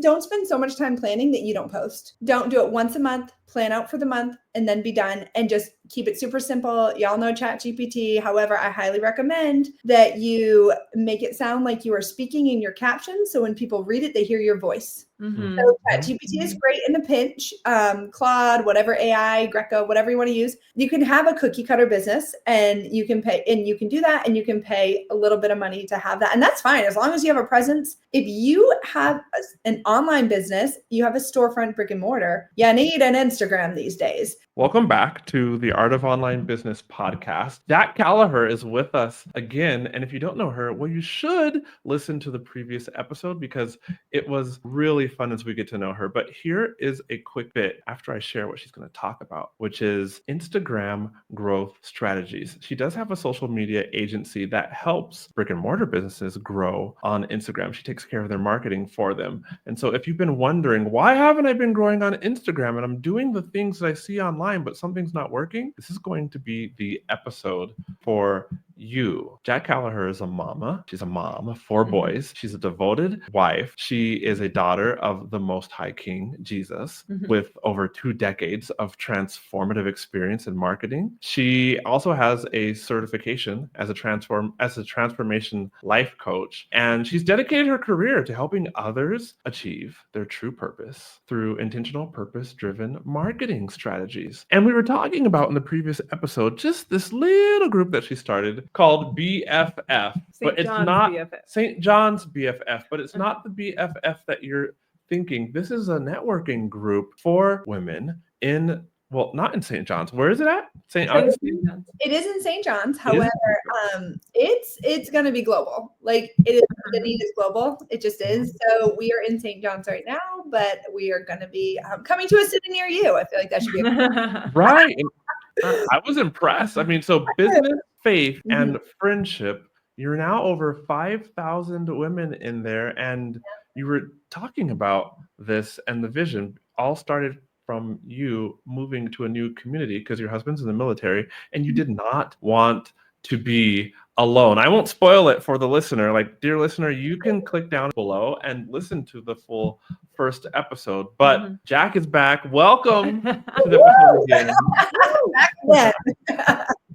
don't spend so much time planning that you don't post. Don't do it once a month, plan out for the month, and then be done, and just keep it super simple. Y'all know ChatGPT. However, I highly recommend that you make it sound like you are speaking in your captions. So when people read it, they hear your voice. So ChatGPT is great in a pinch. Claude, whatever AI, Greco, whatever you want to use. You can have a cookie cutter business, and you can pay, and you can do that, and you can pay a little bit of money to have that. And that's fine as long as you have a presence. If you have an online business, you have a storefront, brick and mortar, you need an Instagram these days. Welcome back to the Art of Online Business podcast. Jac Kalaher is with us again. And if you don't know her, well, you should listen to the previous episode because it was really fun as we get to know her. But here is a quick bit after I share what she's going to talk about, which is Instagram growth strategies. She does have a social media agency that helps brick and mortar businesses grow on Instagram. She takes care of their marketing for them. And so if you've been wondering, why haven't I been growing on Instagram and I'm doing the things that I see online, but something's not working, this is going to be the episode for you. Jac Kalaher is a mama. She's a mom of 4 boys. She's a devoted wife. She is a daughter of the Most High King, Jesus, with over 2 decades of transformative experience in marketing. She also has a certification as a transformation life coach, and she's dedicated her career to helping others achieve their true purpose through intentional, purpose-driven marketing strategies. And we were talking about in the previous episode just this little group that she started called BFF, but it's not St. John's BFF, but it's not the BFF that you're thinking. This is a networking group for women in, well, not in St. John's. Where is it at? St. Augustine? It is in St. John's. However, it's going to be global. Like it is, the need is global. It just is. So we are in St. John's right now, but we are going to be coming to a city near you. I feel like that should be right. I was impressed. I mean, so business, faith, and friendship. You're now over 5,000 women in there, and you were talking about this, and the vision all started from you moving to a new community because your husband's in the military, and you did not want to be alone. I won't spoil it for the listener. Like, dear listener, you can click down below and listen to the full first episode. But Jac is back. Welcome to the episode again.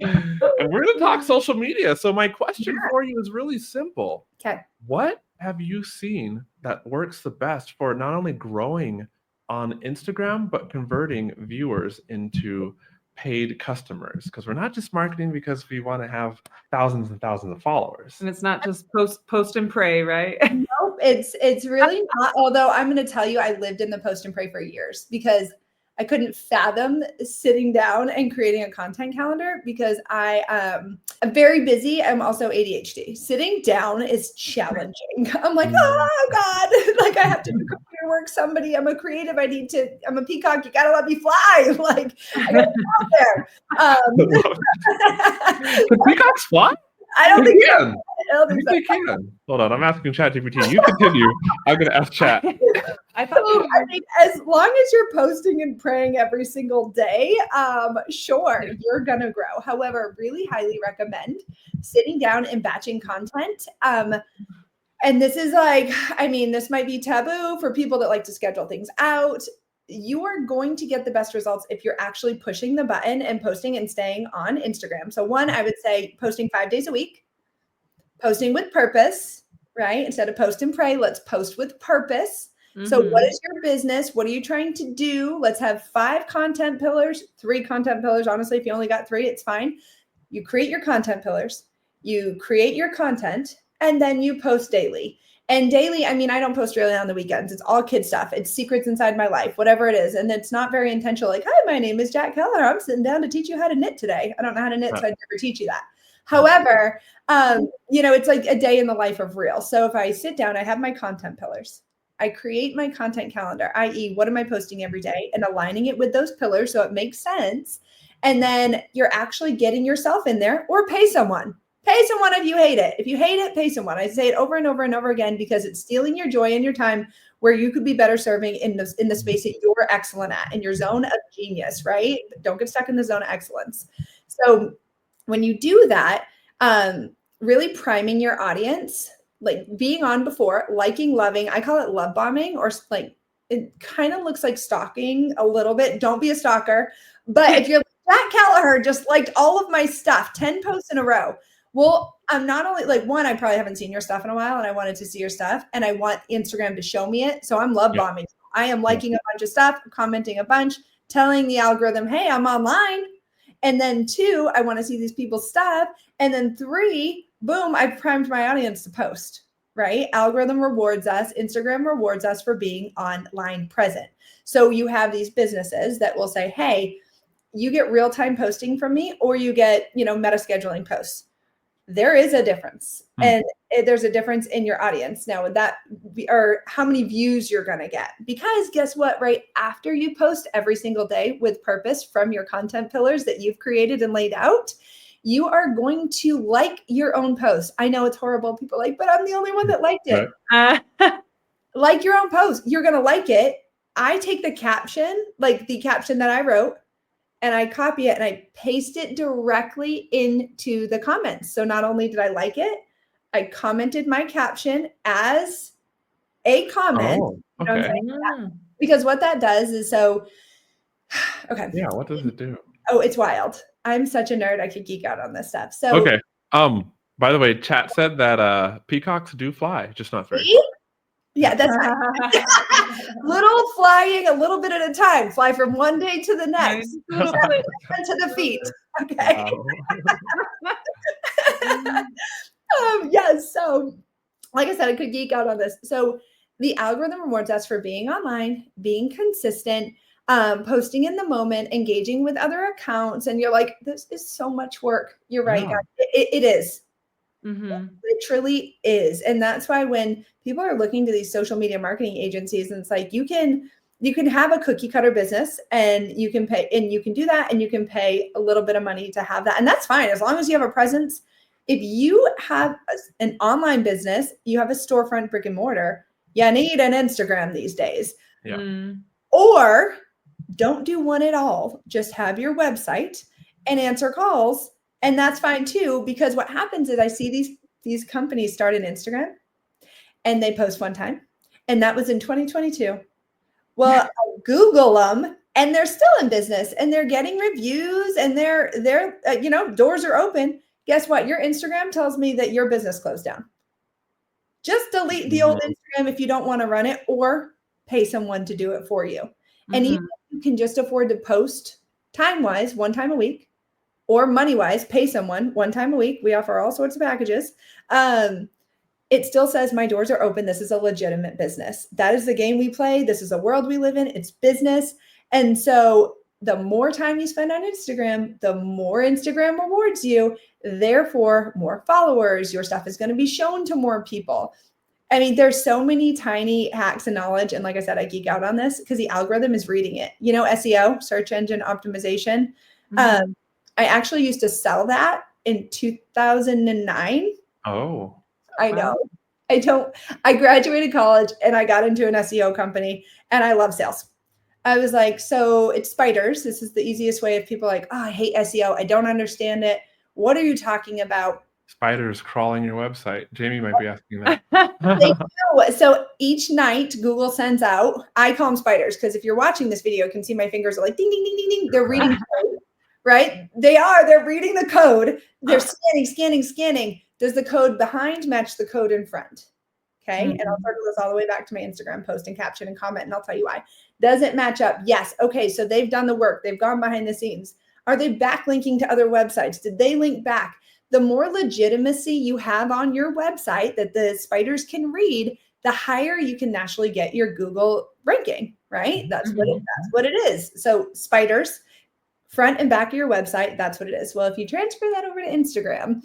And we're going to talk social media. So my question for you is really simple. Okay. What have you seen that works the best for not only growing on Instagram, but converting viewers into paid customers? Because we're not just marketing because we want to have thousands and thousands of followers. And it's not just post and pray, right? Nope, it's really not. Although I'm going to tell you, I lived in the post and pray for years because I couldn't fathom sitting down and creating a content calendar because I'm very busy. I'm also ADHD. Sitting down is challenging. I'm like, oh God, like I have to do computer work. Somebody, I'm a creative. I'm a peacock. You gotta let me fly. Like I gotta be out there. Could peacocks fly? I don't think so. They can. Hold on, I'm asking ChatGPT. You continue. I'm going to ask Chat. I think as long as you're posting and praying every single day, sure, you're going to grow. However, really highly recommend sitting down and batching content. And this is like, I mean, this might be taboo for people that like to schedule things out. You are going to get the best results if you're actually pushing the button and posting and staying on Instagram. So one, I would say posting 5 days a week, posting with purpose, right? Instead of post and pray, let's post with purpose. So what is your business? What are you trying to do? Let's have 5 content pillars, 3 content pillars. Honestly, if you only got 3, it's fine. You create your content pillars, you create your content, and then you post daily. And daily, I mean, I don't post really on the weekends. It's all kid stuff. It's secrets inside my life, whatever it is. And it's not very intentional. Like, hi, my name is Jac Kalaher. I'm sitting down to teach you how to knit today. I don't know how to knit, so I'd never teach you that. However, it's like a day in the life of real. So if I sit down, I have my content pillars. I create my content calendar, i.e. what am I posting every day, and aligning it with those pillars so it makes sense. And then you're actually getting yourself in there, or pay someone. Pay someone if you hate it. If you hate it, pay someone. I say it over and over and over again because it's stealing your joy and your time where you could be better serving in the space that you're excellent at, in your zone of genius, right? Don't get stuck in the zone of excellence. So when you do that, really priming your audience like being on before, liking, loving. I call it love bombing, or like it kind of looks like stalking a little bit. Don't be a stalker. But if you're like, Jac Kalaher just liked all of my stuff, 10 posts in a row. Well, I'm not only like, one, I probably haven't seen your stuff in a while and I wanted to see your stuff and I want Instagram to show me it. So I'm love bombing. I am liking a bunch of stuff, commenting a bunch, telling the algorithm, hey, I'm online. And then 2, I want to see these people's stuff. And then 3, boom, I primed my audience to post, right? Algorithm rewards us. Instagram rewards us for being online present. So you have these businesses that will say, hey, you get real-time posting from me, or you get, meta scheduling posts. There is a difference. And there's a difference in your audience. Now, would that be, or how many views you're going to get? Because guess what? Right after you post every single day with purpose from your content pillars that you've created and laid out, you are going to like your own post. I know it's horrible. People are like, but I'm the only one that liked it. Like your own post. You're going to like it. I take the caption, like the caption that I wrote, and I copy it and I paste it directly into the comments. So not only did I like it, I commented my caption as a comment. Oh, okay. Because what that does is okay. Yeah, what does it do? Oh, it's wild. I'm such a nerd. I could geek out on this stuff. So okay. By the way, chat said that peacocks do fly, just not very. Yeah, that's little flying a little bit at a time. Fly from one day to the next. To the feet. Okay. Yes. So, like I said, I could geek out on this. So, the algorithm rewards us for being online, being consistent, posting in the moment, engaging with other accounts, and you're like, this is so much work. You're right, guys. It is. It literally is. And that's why when people are looking to these social media marketing agencies, and it's like, you can have a cookie cutter business and you can pay, and you can do that, and you can pay a little bit of money to have that. And that's fine. As long as you have a presence. If you have an online business, you have a storefront, brick and mortar, you need an Instagram these days. Yeah. Or don't do one at all. Just have your website and answer calls. And that's fine too, because what happens is I see these companies start an Instagram and they post one time. And that was in 2022. Well, I Google them and they're still in business and they're getting reviews and they're doors are open. Guess what? Your Instagram tells me that your business closed down. Just delete the old Instagram if you don't want to run it, or pay someone to do it for you. And even if you can just afford to post time-wise, one time a week, or money-wise, pay someone one time a week. We offer all sorts of packages. It still says my doors are open. This is a legitimate business. That is the game we play. This is a world we live in. It's business. And so the more time you spend on Instagram, the more Instagram rewards you. Therefore, more followers. Your stuff is going to be shown to more people. I mean, there's so many tiny hacks and knowledge. And like I said, I geek out on this because the algorithm is reading it. SEO, search engine optimization. I actually used to sell that in 2009. Oh, I know. I graduated college and I got into an SEO company and I love sales. I was like, so it's spiders. This is the easiest way. If people are like, oh, I hate SEO. I don't understand it. What are you talking about? Spiders crawling your website. Jamie might be asking that. They do. So each night Google sends out, I call them spiders because if you're watching this video, you can see my fingers are like ding, ding, ding, ding, ding. They're reading code, right? They're reading the code. They're scanning. Does the code behind match the code in front? Okay. And I'll circle this all the way back to my Instagram post and caption and comment, and I'll tell you why. Does it match up? Yes. Okay. So they've done the work. They've gone behind the scenes. Are they backlinking to other websites? Did they link back? The more legitimacy you have on your website that the spiders can read, the higher you can naturally get your Google ranking, right? That's what it is. So spiders, front and back of your website, that's what it is. Well, if you transfer that over to Instagram,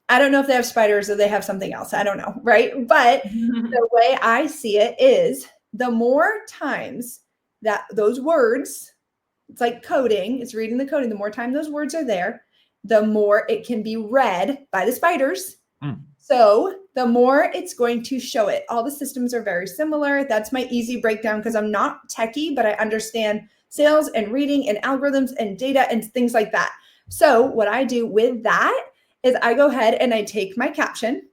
I don't know if they have spiders or they have something else. I don't know, right? But the way I see it is the more times that those words, it's like coding, it's reading the coding, the more time those words are there, the more it can be read by the spiders. So the more it's going to show it. All the systems are very similar. That's my easy breakdown because I'm not techie, but I understand sales and reading and algorithms and data and things like that. So what I do with that is I go ahead and I take my caption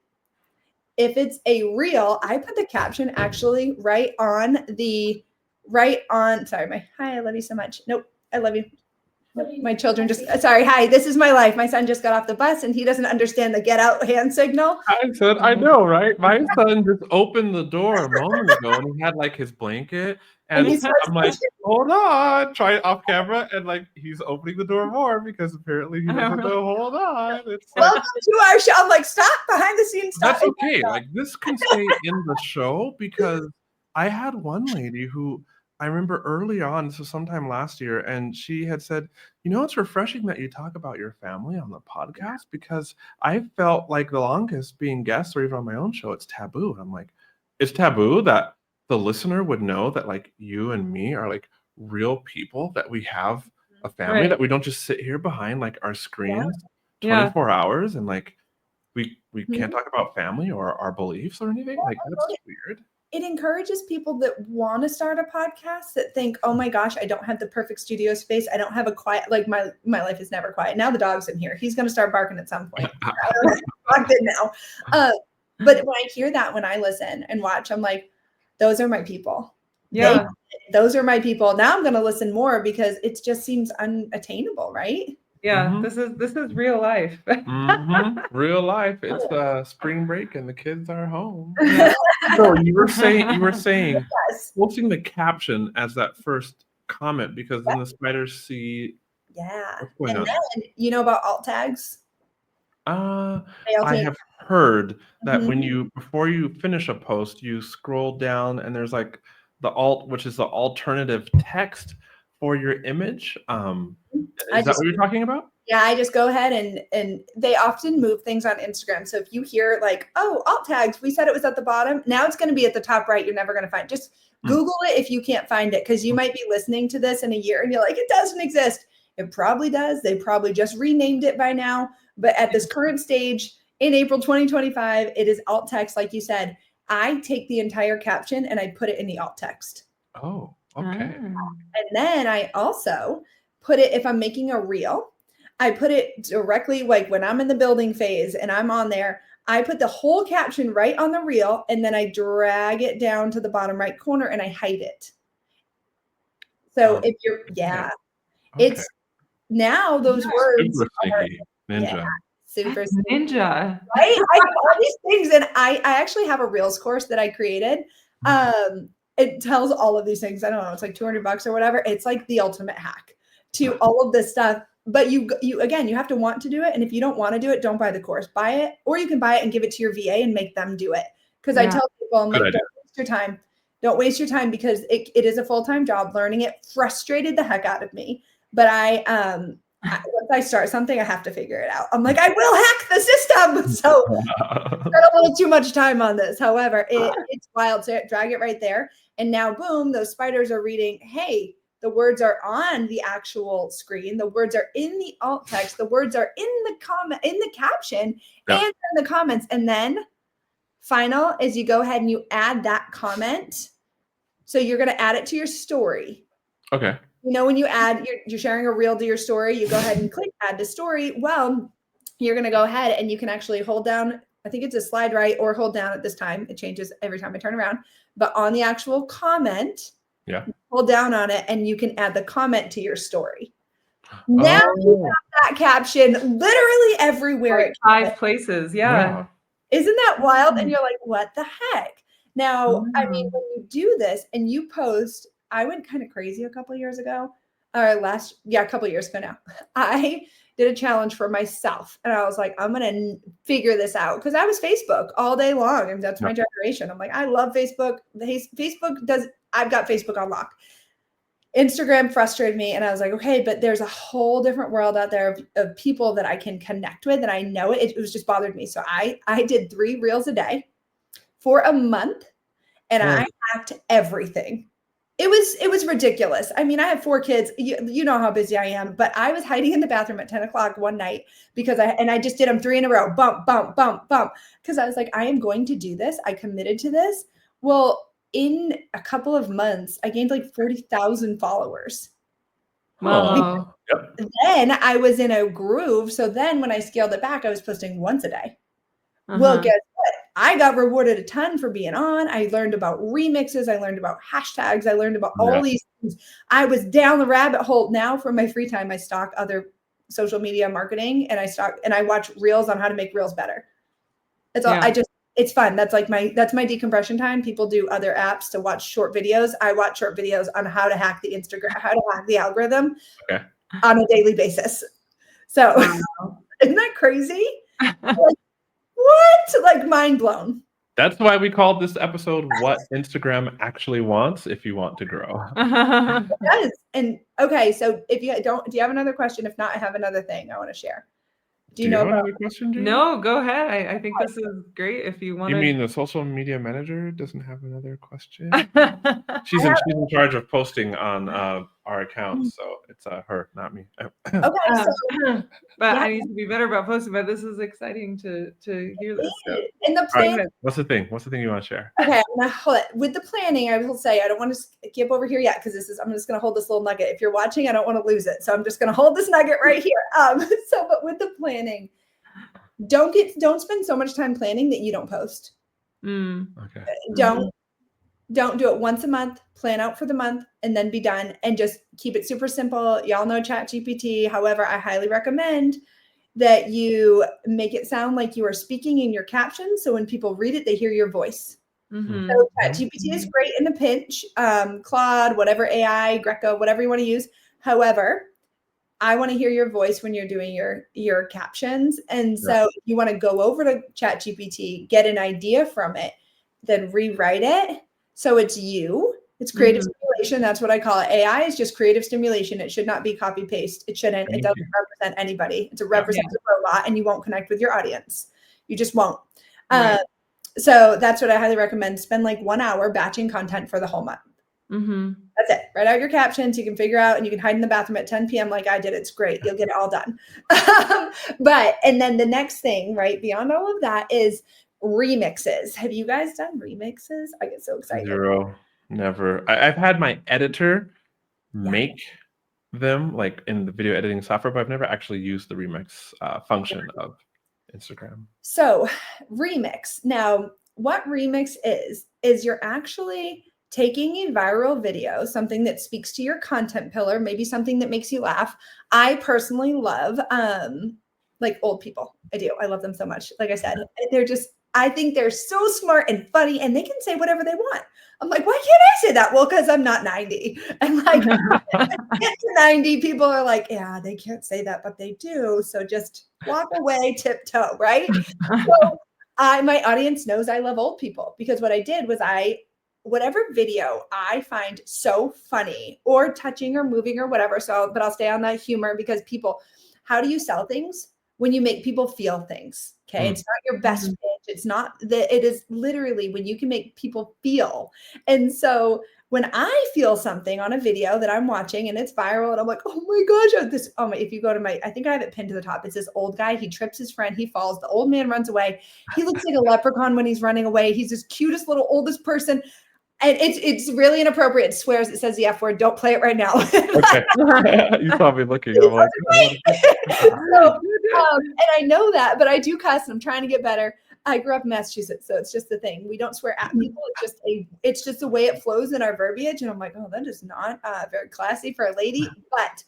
if it's a reel, I put the caption actually right on, sorry, hi, I love you so much. Nope, I love you. My children sorry, hi, this is my life. My son just got off the bus and he doesn't understand the get out hand signal. I said, I know, right? My son just opened the door a moment ago and he had like his blanket. And I'm like, hold on, try it off camera. And like, he's opening the door more because apparently he doesn't know, hold on. It's like, welcome to our show. I'm like, stop behind the scenes. Stop. that's okay. Like, this can stay in the show because I had one lady who I remember early on, so sometime last year, and she had said, it's refreshing that you talk about your family on the podcast because I felt like the longest being guests or even on my own show, it's taboo. And I'm like, it's taboo that the listener would know that like you and me are like real people, that we have a family, that we don't just sit here behind like our screens 24 hours and like we can't talk about family or our beliefs or anything. Like, that's weird. It encourages people that want to start a podcast that think, oh my gosh, I don't have the perfect studio space. I don't have a quiet, like my life is never quiet. Now the dog's in here. He's going to start barking at some point. Locked in now. But when I hear that, when I listen and watch, I'm like, those are my people. Yeah. Those are my people. Now I'm going to listen more because it just seems unattainable, right? Yeah, this is real life. Real life. It's spring break and the kids are home. So you were saying yes. posting the caption as that first comment because then the spiders see what's going on. Then you know about alt tags? I have heard that when before you finish a post, you scroll down and there's like the alt, which is the alternative text for your image. Is that what you're talking about? Yeah, I just go ahead and they often move things on Instagram. So if you hear like, oh, alt tags, we said it was at the bottom. Now it's going to be at the top right. You're never going to find it. Just Google it if you can't find it, because you might be listening to this in a year and you're like, it doesn't exist. It probably does. They probably just renamed it by now. But at this current stage in April 2025, it is alt text. Like you said, I take the entire caption and I put it in the alt text. Oh, okay. And then I also put it, if I'm making a reel, I put it directly, like when I'm in the building phase and I'm on there, I put the whole caption right on the reel and then I drag it down to the bottom right corner and I hide it. So if you're, it's now those words super sneaky ninja. Super ninja. Right? I have all these things, and I actually have a Reels course that I created. It tells all of these things. I don't know, it's like $200 or whatever. It's like the ultimate hack to all of this stuff. But you again, you have to want to do it. And if you don't want to do it, don't buy the course. Buy it, or you can buy it and give it to your VA and make them do it. Because I tell people, I'm like, don't waste your time. Don't waste your time, because it is a full-time job. Learning it frustrated the heck out of me. But once I start something, I have to figure it out. I'm like, I will hack the system. So spend a little too much time on this. However, it's wild. So drag it right there. And now, boom, those spiders are reading, hey, the words are on the actual screen. The words are in the alt text. The words are in the comment, in the caption, and in the comments. And then final is you go ahead and you add that comment. So you're going to add it to your story. Okay. You know, when you add, you're sharing a reel to your story, you go ahead and click add to story. Well, you're going to go ahead and you can actually hold down, I think it's a slide right, or hold down at this time. It changes every time I turn around. But on the actual comment, hold down on it and you can add the comment to your story. Now you have that caption literally everywhere. Like 5 places. Yeah. Isn't that wild? And you're like, what the heck? Now, I mean, when you do this and you post, I went kind of crazy a couple of years ago, or a couple of years ago now. I did a challenge for myself, and I was like, I'm going to figure this out, because I was Facebook all day long, and that's my generation. I'm like, I love Facebook. I've got Facebook on lock. Instagram frustrated me, and I was like, okay, but there's a whole different world out there of people that I can connect with, and I know it. It was just bothered me. So I did 3 reels a day for a month, and I hacked everything. It was ridiculous. I mean, I have 4 kids. You know how busy I am, but I was hiding in the bathroom at 10 o'clock one night because I just did them 3 in a row, bump, bump, bump, bump. Because I was like, I am going to do this. I committed to this. Well, in a couple of months, I gained like 40,000 followers. Wow. Then I was in a groove. So then when I scaled it back, I was posting once a day. Well, guess what? I got rewarded a ton for being on. I learned about remixes. I learned about hashtags. I learned about all these things. I was down the rabbit hole. Now for my free time, I stalk other social media marketing, and I watch reels on how to make reels better. That's all. It's fun. That's my decompression time. People do other apps to watch short videos. I watch short videos on how to hack the algorithm on a daily basis. So isn't that crazy? What? Like mind blown. That's why we called this episode What Instagram Actually Wants If You Want to Grow. It does. And okay, so if you don't, do you have another question? If not, I have another thing I want to share. Do you know have about another question, Jamie? No, go ahead. I think this is great. If you want You to. mean the social media manager doesn't have another question? She's in charge of posting on our accounts, so it's her, not me. Okay, so but I need to be better about posting. But this is exciting to hear this. In the plan, what's the thing? What's the thing you want to share? Okay, I'm gonna hold it. With the planning, I will say I don't want to skip over here yet because I'm just gonna hold this little nugget. If you're watching, I don't want to lose it, so I'm just gonna hold this nugget right here. But with the planning, don't spend so much time planning that you don't post. Okay. Don't do it once a month. Plan out for the month and then be done, and just keep it super simple. Y'all know ChatGPT. However, I highly recommend that you make it sound like you are speaking in your captions. So when people read it, they hear your voice. So ChatGPT is great in a pinch. Claude, whatever AI, Greco, whatever you want to use. However, I want to hear your voice when you're doing your captions. And so if you want to go over to ChatGPT, get an idea from it, then rewrite it. So it's you. It's creative stimulation. That's what I call it. AI is just creative stimulation. It should not be copy paste. It shouldn't. It doesn't represent anybody. It's a representative robot, and you won't connect with your audience. You just won't. So that's what I highly recommend. Spend like 1 hour batching content for the whole month. That's it. Write out your captions. You can figure out, and you can hide in the bathroom at 10 p.m. like I did. It's great. You'll get it all done. And then the next thing, right, beyond all of that is remixes. Have you guys done remixes? I get so excited. Zero. Never. I've had my editor make them, like in the video editing software, but I've never actually used the remix function of Instagram. So remix. Now, what remix is you're actually taking a viral video, something that speaks to your content pillar, maybe something that makes you laugh. I personally love like old people. I do. I love them so much. Like I said, I think they're so smart and funny, and they can say whatever they want. I'm like, why can't I say that? Well, because I'm not 90. And like, get to 90, people are like, yeah, they can't say that, but they do. So just walk away, tiptoe, right? So my audience knows I love old people, because what I did was whatever video I find so funny or touching or moving or whatever. But I'll stay on that humor, because how do you sell things? When you make people feel things. Okay. It's not your best pitch. It's not it is literally when you can make people feel. And so when I feel something on a video that I'm watching and it's viral and I'm like, oh my gosh, if you go to I think I have it pinned to the top. It's this old guy. He trips his friend. He falls. The old man runs away. He looks like a leprechaun when he's running away. He's this cutest little oldest person. And it's really inappropriate. It swears. It says the F word. Don't play it right now. Okay. You saw me looking. I'm like, and I know that, but I do cuss, and I'm trying to get better. I grew up in Massachusetts, so it's just the thing. We don't swear at people. It's just the way it flows in our verbiage. And I'm like, oh, that is not very classy for a lady, but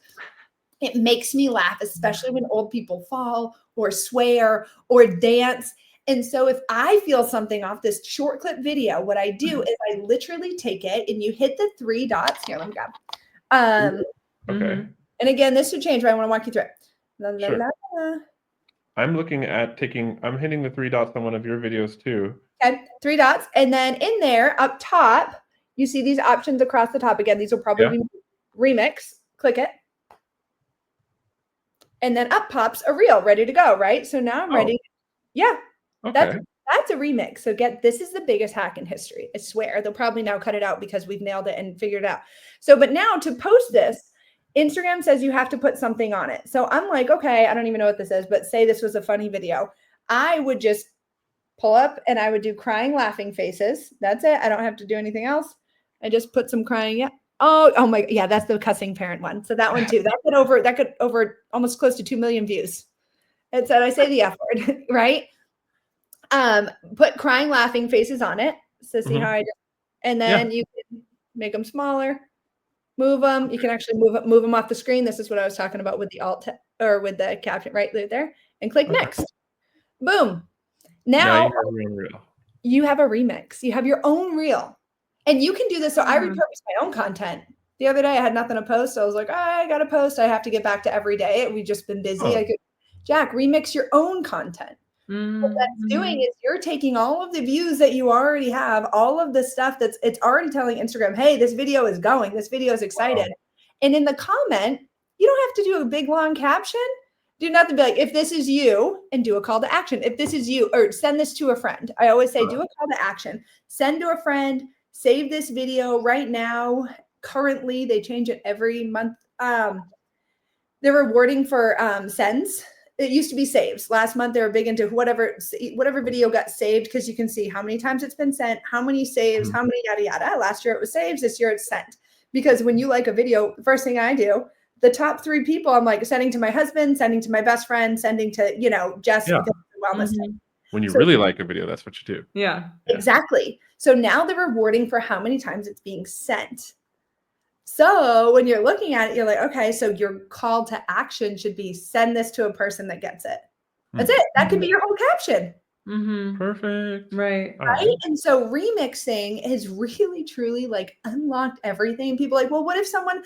it makes me laugh, especially when old people fall or swear or dance. And so if I feel something off this short clip video, what I do is I literally take it, and you hit the 3 dots. Here, let me go. Okay. And again, this should change, but I want to walk you through it. Sure. I'm hitting the 3 dots on one of your videos too. Okay, 3 dots. And then in there, up top, you see these options across the top. Again, these will probably be remix. Click it. And then up pops a reel ready to go, right? So now I'm ready. Yeah. Okay. That's a remix. So this is the biggest hack in history. I swear. They'll probably now cut it out because we've nailed it and figured it out. So, but now to post this, Instagram says you have to put something on it. So I'm like, okay, I don't even know what this is, but say this was a funny video. I would just pull up and I would do crying, laughing faces. That's it. I don't have to do anything else. I just put some crying. Yeah. Oh my. Yeah. That's the cussing parent one. So that one too, that could over almost close to 2 million views. It said, I say the F word, right? Put crying, laughing faces on it. So see how I do. And then you can make them smaller, move them. You can actually move them off the screen. This is what I was talking about with the alt or with the caption right there, and click next. Boom. Now you have your own reel. You have a remix. You have your own reel. And you can do this. So I repurpose my own content. The other day I had nothing to post. So I was like, I got to post. I have to get back to every day. We've just been busy. I could, Jack, remix your own content. What that's doing is you're taking all of the views that you already have, all of the stuff it's already telling Instagram, hey, this video is going. This video is excited. And in the comment, you don't have to do a big, long caption. Do nothing, be like, if this is you, and do a call to action. If this is you, or send this to a friend. I always say, do a call to action. Send to a friend, save this video right now. Currently, they change it every month. They're rewarding for sends. It used to be saves. Last month, they were big into whatever video got saved, because you can see how many times it's been sent, how many saves, how many yada, yada. Last year, it was saves. This year, it's sent. Because when you like a video, the first thing I do, the top 3 people, I'm like sending to my husband, sending to my best friend, sending to, Jess. Wellness. When you really like a video, that's what you do. Yeah. Exactly. So now they're rewarding for how many times it's being sent. So when you're looking at it, you're like, okay, so your call to action should be send this to a person that gets it. That's it. That could be your whole caption. Perfect. Right. And so remixing has really, truly like unlocked everything. People are like, well, what if someone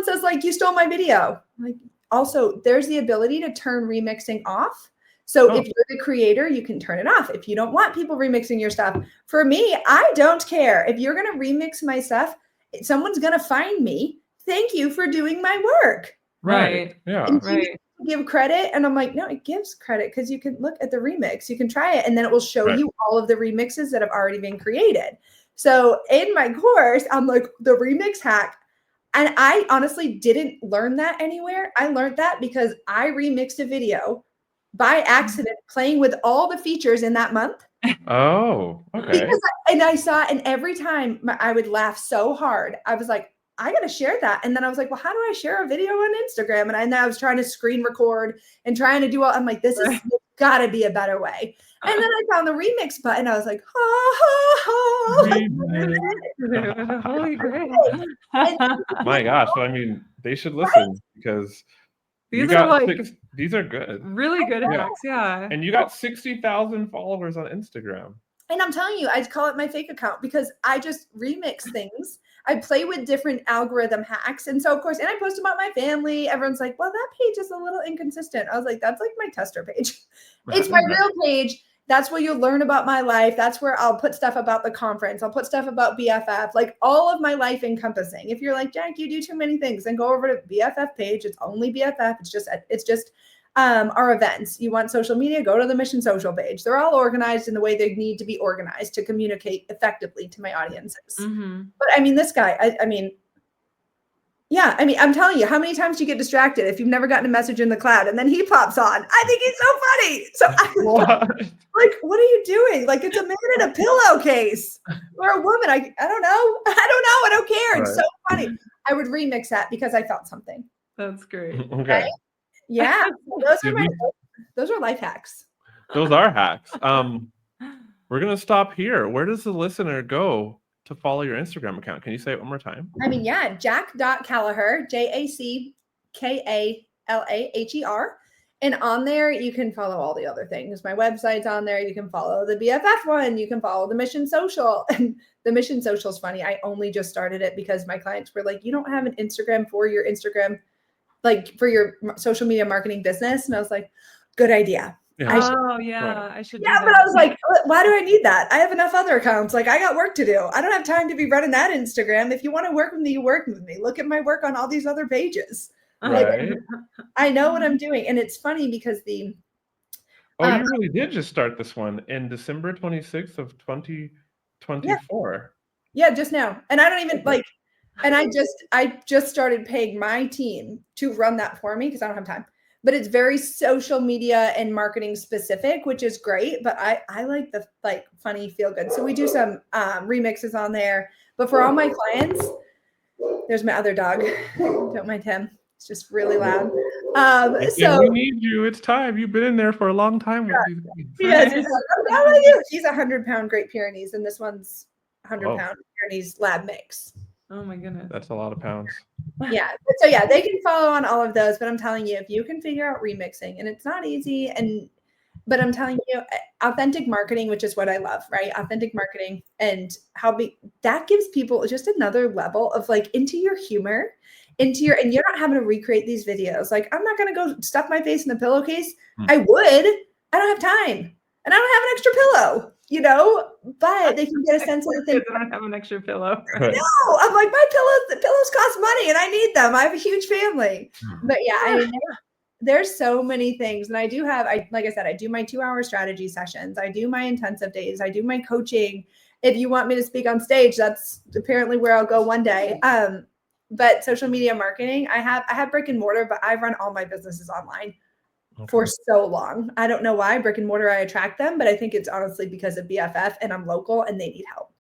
says like, you stole my video? Like, also, there's the ability to turn remixing off. So if you're the creator, you can turn it off. If you don't want people remixing your stuff, for me, I don't care. If you're going to remix my stuff, someone's going to find me. Thank you for doing my work. Right. Yeah. Right. Give credit, and I'm like, no, it gives credit because you can look at the remix, you can try it, and then it will show you all of the remixes that have already been created. So in my course, I'm like, the remix hack, and I honestly didn't learn that anywhere. I learned that because I remixed a video by accident, playing with all the features in that month. Oh, okay. And I saw, and every time I would laugh so hard, I was like, I got to share that. And then I was like, well, how do I share a video on Instagram? And I was trying to screen record and trying to do all, I'm like, this is got to be a better way. And then I found the remix button. I was like, Holy grail. My gosh. So, I mean, they should listen because these are these are good. Really good hacks. Yeah. And you got 60,000 followers on Instagram. And I'm telling you, I call it my fake account because I just remix things. I play with different algorithm hacks. And so, of course, and I post about my family. Everyone's like, well, that page is a little inconsistent. I was like, that's like my tester page. It's my real page. That's where you'll learn about my life. That's where I'll put stuff about the conference. I'll put stuff about BFF, like all of my life encompassing. If you're like, Jack, you do too many things, then go over to BFF page. It's only BFF. It's just our events. You want social media, go to the Mission Social page. They're all organized in the way they need to be organized to communicate effectively to my audiences. But I mean, this guy, I'm telling you, how many times do you get distracted if you've never gotten a message in the cloud and then he pops on? I think he's so funny. So like, what are you doing? Like, it's a man in a pillowcase or a woman. I don't know. I don't care. It's so funny. I would remix that because I felt something. That's great. Okay. Right? Yeah. Those are life hacks. Those are hacks. We're going to stop here. Where does the listener go to follow your Instagram account? Can you say it one more time? I mean, yeah, Jac.Kalaher, JACKALAHER. And on there, you can follow all the other things. My website's on there. You can follow the BFF one. You can follow the Mission Social. And the Mission Social is funny. I only just started it because my clients were like, you don't have an Instagram for your Instagram, like for your social media marketing business. And I was like, good idea. Yeah. I should. Yeah, but I was like, why do I need that? I have enough other accounts. Like, I got work to do. I don't have time to be running that Instagram. If you want to work with me, you work with me. Look at my work on all these other pages. Right. Like, I know what I'm doing. And it's funny because you really did just start this one in December 26th of 2024. Yeah, just now. And I don't even and I just started paying my team to run that for me because I don't have time. But it's very social media and marketing specific, which is great. But I like the funny feel good. So we do some remixes on there. But for all my clients, there's my other dog. Don't mind him. It's just really loud. And So we need you. It's time. You've been in there for a long time with these things. yes, I'm telling you, she's 100-pound Great Pyrenees, and this one's 100-pound Pyrenees Lab Mix. Oh my goodness. That's a lot of pounds. Yeah. So yeah, they can follow on all of those, but I'm telling you, if you can figure out remixing, and it's not easy, but I'm telling you, authentic marketing, which is what I love, right? Authentic marketing, and that gives people just another level of like into your humor, and you're not having to recreate these videos. Like, I'm not gonna go stuff my face in a pillowcase. I would. I don't have time, and I don't have an extra pillow, but they can get a sense of the thing. I don't have an extra pillow. No, I'm like, the pillows cost money and I need them. I have a huge family. But yeah, I mean, there's so many things. And like I said, I do my 2-hour strategy sessions. I do my intensive days. I do my coaching. If you want me to speak on stage, that's apparently where I'll go one day. But social media marketing, I have brick and mortar, but I've run all my businesses online for so long. I don't know why brick and mortar, I attract them, but I think it's honestly because of BFF and I'm local and they need help.